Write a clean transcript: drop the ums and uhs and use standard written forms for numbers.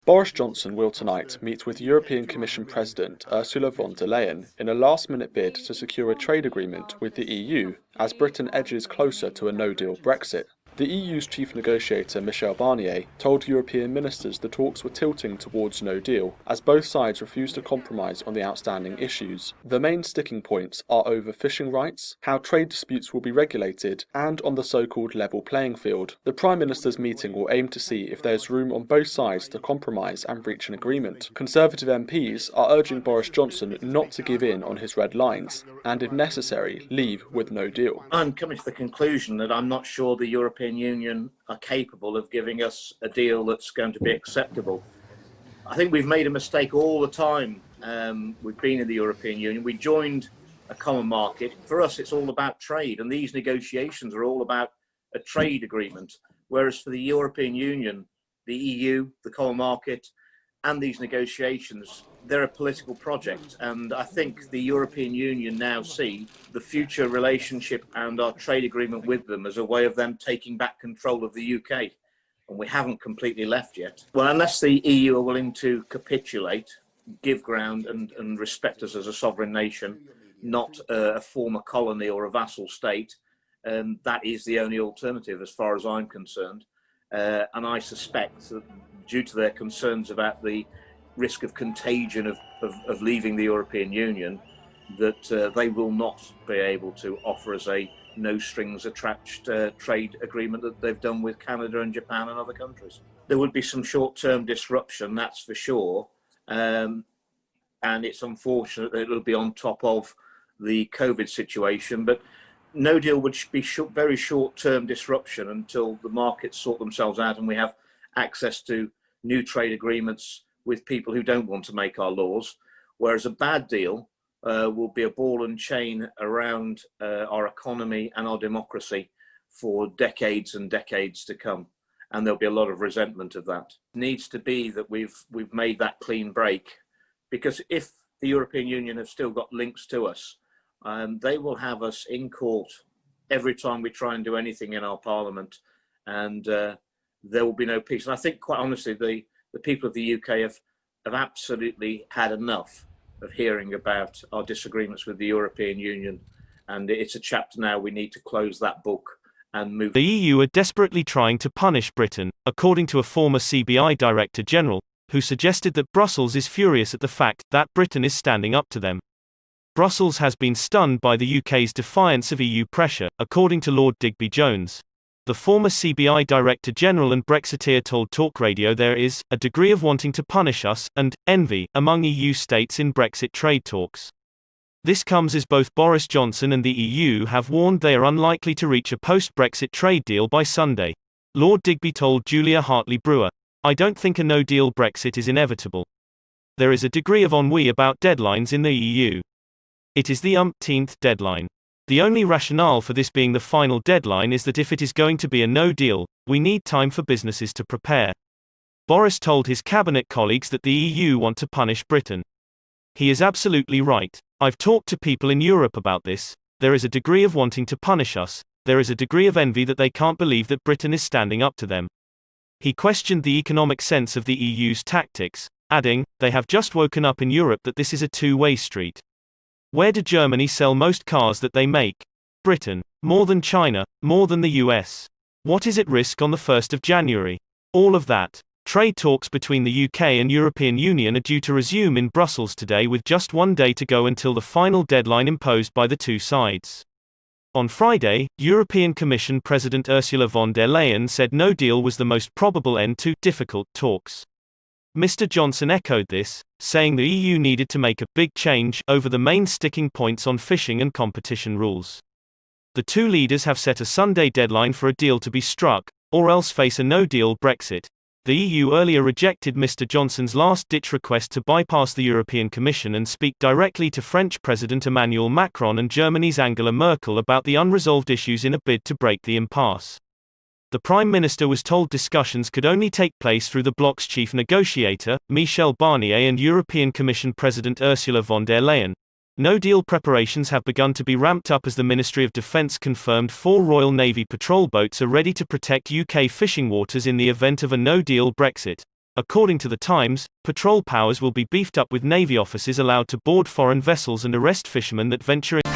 Boris Johnson will tonight meet with European Commission President Ursula von der Leyen in a last-minute bid to secure a trade agreement with the EU as Britain edges closer to a no-deal Brexit. The EU's chief negotiator Michel Barnier told European ministers the talks were tilting towards no deal, as both sides refused to compromise on the outstanding issues. The main sticking points are over fishing rights, how trade disputes will be regulated, and on the so-called level playing field. The Prime Minister's meeting will aim to see if there's room on both sides to compromise and reach an agreement. Conservative MPs are urging Boris Johnson not to give in on his red lines, and if necessary, leave with no deal. I'm coming to the conclusion that I'm not sure the European Union are capable of giving us a deal that's going to be acceptable. I think we've made a mistake all the time. We've been in the European Union. We joined a common market. For us, it's all about trade, and these negotiations are all about a trade agreement. Whereas for the European Union, the EU, the common market, and these negotiations, they're a political project. And I think the European Union now see the future relationship and our trade agreement with them as a way of them taking back control of the UK. And we haven't completely left yet. Well, unless the EU are willing to capitulate, give ground and respect us as a sovereign nation, not a former colony or a vassal state, that is the only alternative as far as I'm concerned. And I suspect that due to their concerns about the risk of contagion of leaving the European Union, that they will not be able to offer us a no strings attached trade agreement that they've done with Canada and Japan and other countries. There would be some short-term disruption, that's for sure, and it's unfortunate that it'll be on top of the COVID situation, but no deal would be very short-term disruption until the markets sort themselves out and we have access to new trade agreements with people who don't want to make our laws, whereas a bad deal will be a ball and chain around our economy and our democracy for decades and decades to come. And there'll be a lot of resentment of that. It needs to be that we've made that clean break, because if the European Union have still got links to us, they will have us in court every time we try and do anything in our parliament, and there will be no peace. And I think, quite honestly, the people of the UK have absolutely had enough of hearing about our disagreements with the European Union, and it's a chapter now we need to close that book and move. The EU are desperately trying to punish Britain, according to a former CBI Director General, who suggested that Brussels is furious at the fact that Britain is standing up to them. Brussels has been stunned by the UK's defiance of EU pressure, according to Lord Digby Jones. The former CBI Director General and Brexiteer told Talk Radio there is a degree of wanting to punish us, and envy, among EU states in Brexit trade talks. This comes as both Boris Johnson and the EU have warned they are unlikely to reach a post-Brexit trade deal by Sunday. Lord Digby told Julia Hartley-Brewer, "I don't think a no-deal Brexit is inevitable. There is a degree of ennui about deadlines in the EU. It is the umpteenth deadline. The only rationale for this being the final deadline is that if it is going to be a no deal, we need time for businesses to prepare." Boris told his cabinet colleagues that the EU want to punish Britain. He is absolutely right. I've talked to people in Europe about this. There is a degree of wanting to punish us. There is a degree of envy that they can't believe that Britain is standing up to them. He questioned the economic sense of the EU's tactics, adding, "They have just woken up in Europe that this is a two-way street. Where do Germany sell most cars that they make? Britain. More than China, more than the US. What is at risk on the 1st of January? All of that." Trade talks between the UK and European Union are due to resume in Brussels today with just one day to go until the final deadline imposed by the two sides. On Friday, European Commission President Ursula von der Leyen said no deal was the most probable end to difficult talks. Mr. Johnson echoed this, saying the EU needed to make a big change over the main sticking points on fishing and competition rules. The two leaders have set a Sunday deadline for a deal to be struck, or else face a no-deal Brexit. The EU earlier rejected Mr. Johnson's last-ditch request to bypass the European Commission and speak directly to French President Emmanuel Macron and Germany's Angela Merkel about the unresolved issues in a bid to break the impasse. The Prime Minister was told discussions could only take place through the bloc's chief negotiator, Michel Barnier, and European Commission President Ursula von der Leyen. No-deal preparations have begun to be ramped up as the Ministry of Defence confirmed 4 Royal Navy patrol boats are ready to protect UK fishing waters in the event of a no-deal Brexit. According to the Times, patrol powers will be beefed up with Navy officers allowed to board foreign vessels and arrest fishermen that venture in